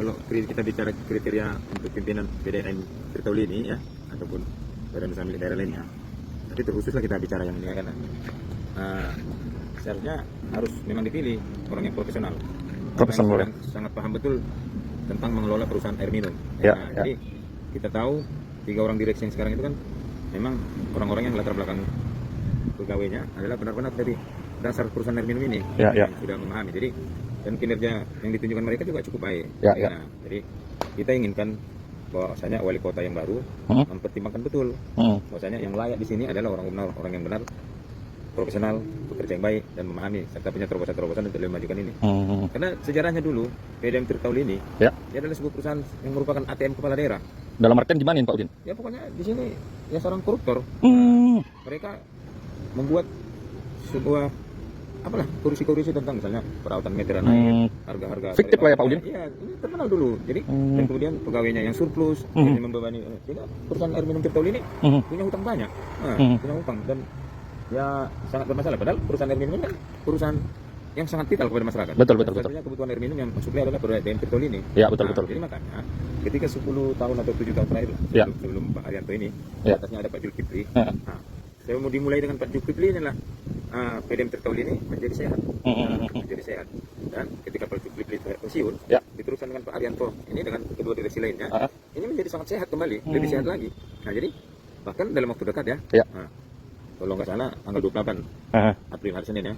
kalau kita bicara kriteria untuk pimpinan PDN Tirtauli ini ya, ataupun badan usaha milik daerah lainnya, tapi terkhususlah kita bicara yang ini kan, seharusnya harus memang dipilih orang yang profesional, yang sangat paham betul tentang mengelola perusahaan air minum. Jadi kita tahu 3 orang direksi yang sekarang itu kan memang orang-orang yang latar belakang pegawainya adalah benar-benar dari dasar perusahaan air minum ini yang sudah memahami. Jadi dan kinerja yang ditunjukkan mereka juga cukup baik. Jadi kita inginkan bahwasanya wali kota yang baru mempertimbangkan betul bahwasanya yang layak di sini adalah orang yang benar, profesional, bekerja yang baik dan memahami serta punya terobosan-terobosan untuk memajukan ini. Karena sejarahnya dulu PDM Tirtauli ini dia adalah sebuah perusahaan yang merupakan ATM kepala daerah. Dalam artian gimana Pak Udin? Ya pokoknya di sini ya seorang koruptor. Mereka membuat sebuah kursi tentang misalnya perawatan meteran air, harga-harga fiktif lah ya Pak Udin? Iya, ini terkenal dulu. Jadi dan kemudian pegawainya yang surplus, yang membebani. Sehingga perusahaan air minum Tirtauli ini punya hutang banyak, punya hutang dan ya sangat bermasalah. Padahal perusahaan air minum ini kan perusahaan yang sangat vital kepada masyarakat. Betul. Satunya kebutuhan air minum yang masuknya adalah PDM Tirtauli ini. Ya betul. Jadi makanya ketika 10 tahun atau 7 tahun terakhir sebelum Pak Arianto ini, atasnya ada Pak Zulkifli. Saya mau dimulai dengan Pak Zulkifli inilah PDM Tirtauli ini menjadi sehat, dan ketika Pak Zulkifli pensiun, diteruskan dengan Pak Arianto ini dengan kedua direksi lainnya, ini menjadi sangat sehat kembali, lebih sehat lagi. Nah jadi bahkan dalam waktu dekat kalau nggak salah tanggal 28 April hari Senin ya,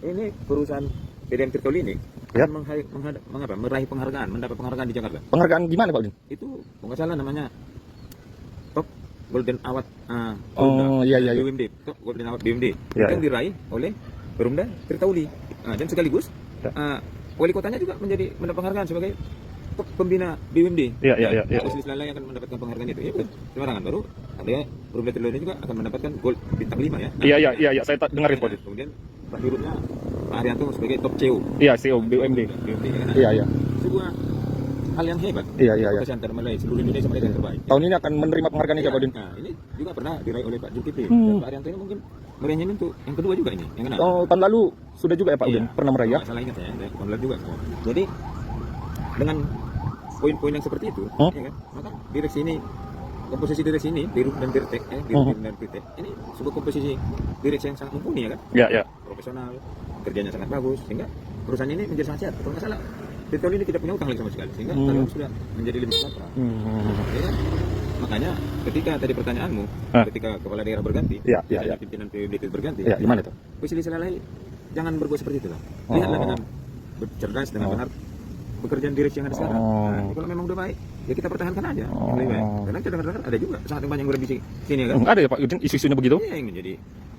ini perusahaan PDM Tirtauli ini meraih penghargaan, mendapat penghargaan di Jakarta. Penghargaan gimana Pak Udin? Itu nggak salah namanya Top Golden Award BUMD, Top Golden Award BUMD yang diraih oleh Perumda Tirtauli, dan sekaligus wali kotanya juga mendapat penghargaan sebagai top pembina BUMD. Silsilah lain akan mendapatkan penghargaan itu. Ya betul. Sembarangan baru ada Perumda Tirtauli juga akan mendapatkan Gold bintang 5 ya. Iya, saya dengarin Pak Udin. Kemudian Pak Dirutnya Pak Arianto sebagai top CEO. Iya, CEO BUMD. Iya. Sebuah hal yang hebat. Iya. Antar Malay seluruh Indonesia mereka yang terbaik. Tahun ini akan menerima penghargaan ini Pak Udin. Nah, ini juga pernah diraih oleh Pak Zulkifli. Dan Pak Arianto ini mungkin meraihnya ini untuk yang kedua juga ini, yang keenam. Tahun lalu sudah juga ya Pak Udin pernah meraih ya? Salah ingat ya, tahun lalu juga. Jadi dengan poin-poin yang seperti itu, ya kan? Maka direksi ini, komposisi direksi ini, Dirut dan Dirtek, ini sebuah komposisi direksi yang sangat mumpuni ya kan? Iya. Profesional, kerjanya sangat bagus, sehingga perusahaan ini menjadi sangat sehat. Kalau nggak salah, Tirtauli ini tidak punya utang lagi sama sekali, sehingga kalian sudah menjadi lebih sejahtera. Ya, makanya ketika tadi pertanyaanmu, ketika kepala daerah berganti, pimpinan PWD berganti, gimana itu? Silsilah lain jangan berbuat seperti itu lah. Lihatlah dengan cerdas, dengan benar pekerjaan direksi yang ada sekarang. Kalau memang udah baik, ya kita pertahankan aja. Lebih baik. Karena kita dengar ada juga sangat banyak yang berbisik sini kan. Ada ya Pak Udin isu-isunya begitu? Iya, yang menjadi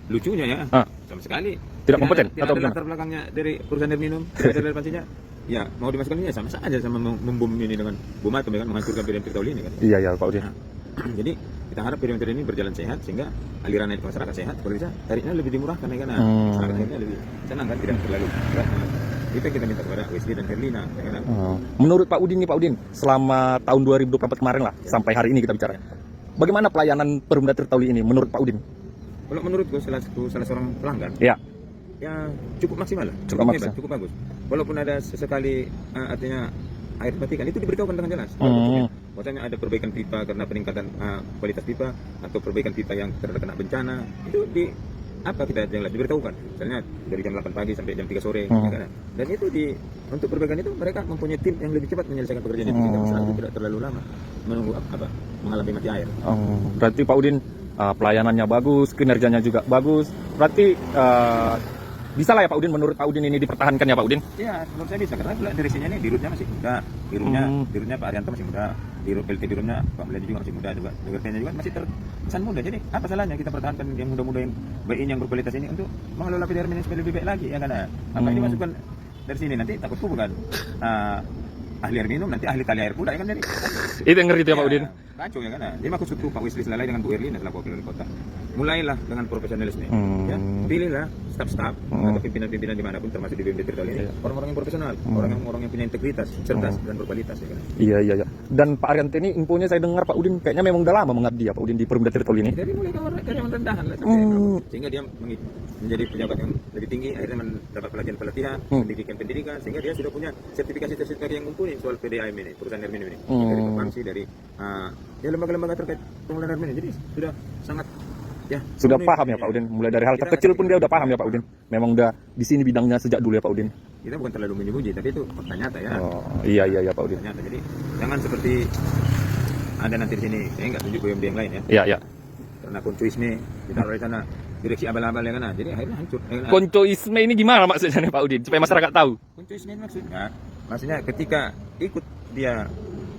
lucunya ya. Sama sekali tidak kompeten atau ada latar belakangnya dari perusahaan air minum, dari relevansinya. Ya, mau dimasukkan ini ya sama saja sama membom ini dengan bom atom kan, menghancurkan PDM Tirtauli ini kan. Iya Pak Udin. Jadi kita harap PDM Tirtauli ini berjalan sehat sehingga aliran air ke masyarakat sehat. Kalau bisa tarifnya lebih dimurahkan ya kan. Masyarakat akhirnya lebih senang kan, tidak terlalu berat. Itu yang kita minta kepada WSD dan Herlina. Menurut Pak Udin nih Pak Udin, selama tahun 2024 kemarin lah sampai hari ini kita bicara, bagaimana pelayanan Perumda Tirtauli ini menurut Pak Udin? Kalau menurutku salah seorang pelanggan, ya cukup maksimal lah, cukup hebat, cukup bagus. Walaupun ada sesekali artinya air matikan, itu diberitahukan dengan jelas. Maksudnya ada perbaikan pipa karena peningkatan kualitas pipa atau perbaikan pipa yang terkena bencana, itu kita jelas diberitahukan. Misalnya dari jam 8 pagi sampai jam 3 sore. Dan itu untuk perbaikan itu mereka mempunyai tim yang lebih cepat menyelesaikan pekerjaan itu sehingga masyarakat tidak terlalu lama menunggu mengalami mati air. Berarti Pak Udin pelayanannya bagus, kinerjanya juga bagus. Berarti bisa lah ya Pak Udin, menurut Pak Udin ini dipertahankan ya Pak Udin? Ya, menurut saya bisa, karena direksinya ini dirutnya masih muda, dirutnya Pak Arianto masih muda, dirutnya Pak Meladi juga masih muda juga, direkturnya juga masih terkesan muda. Jadi apa salahnya kita pertahankan yang muda-muda yang baik ini, yang berkualitas ini untuk mengelola PDRM ini supaya lebih baik lagi ya kan? Apa ini masukkan dari sini nanti takutku bukan ahli air minum, nanti ahli kali air pula ya kan? Jadi itu yang ngeri ya Pak Udin. kacau ya kan. Dia maksudku Pak Wesley Selalai dengan Bu Erlina adalah wakil wali kota. Mulailah dengan profesionalisme. Ya, pilihlah staf-staf atau pimpinan-pimpinan dimanapun termasuk di BUMD Tirta ini orang-orang yang profesional, orang yang punya integritas, cerdas dan berkualitas ya kan. Iya. Dan Pak Arianto ini infonya saya dengar Pak Udin kayaknya memang udah lama mengabdi ya Pak Udin di Perumda Tirta ini. Jadi mulai karyawan rendahan lah sehingga dia menjadi pejabat yang lebih tinggi, akhirnya mendapat pelatihan, pendidikan, sehingga dia sudah punya sertifikasi yang mumpuni soal PDAM ini, perusahaan air minum ini, dari Kompansi, dari ya lembaga-lembaga terkait pengelolaan air minum. Jadi sudah sangat ya sudah paham ya Pak Udin, mulai dari hal terkecil pun dia udah paham ya Pak Udin. Memang udah di sini bidangnya sejak dulu ya Pak Udin. Kita bukan terlalu menyebut, tapi itu fakta nyata ya. Oh iya Pak Udin. Nyata. Jadi jangan seperti ada nanti di sini, saya nggak tunjuk BUMD yang lain ya. Iya. Karena koncuisme ditaruh di sana, direksi abal-abal ya kan, jadi akhirnya hancur. Koncoisme ini gimana maksudnya nih Pak Udin supaya masyarakat tahu? Koncuisme maksudnya ketika ikut dia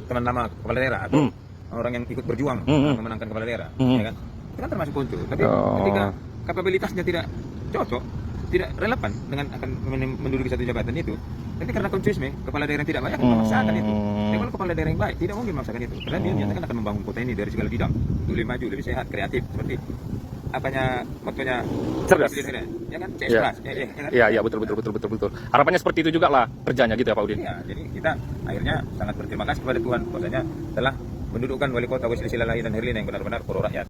teman nama kepala daerah atau orang yang ikut berjuang memenangkan kepala daerah, ya kan? Itu kan termasuk konco. Tapi ketika kapabilitasnya tidak cocok, tidak relevan dengan akan menduduki satu jabatan itu, nanti karena koncuisme kepala daerah yang tidak baik akan memaksakan itu. Tapi kalau kepala daerah yang baik tidak mungkin memaksakan itu, karena dia nyatakan akan membangun kota ini dari segala bidang, lebih maju, lebih sehat, kreatif, seperti waktunya cerdas. Ya kan? CS Plus. Iya, betul. Harapannya seperti itu juga lah kerjanya gitu ya Pak Udin. Iya, jadi kita akhirnya sangat berterima kasih kepada Tuhan bahwasanya telah mendudukkan wali kota Wesley Selalai dan Herlina yang benar-benar pro rakyat.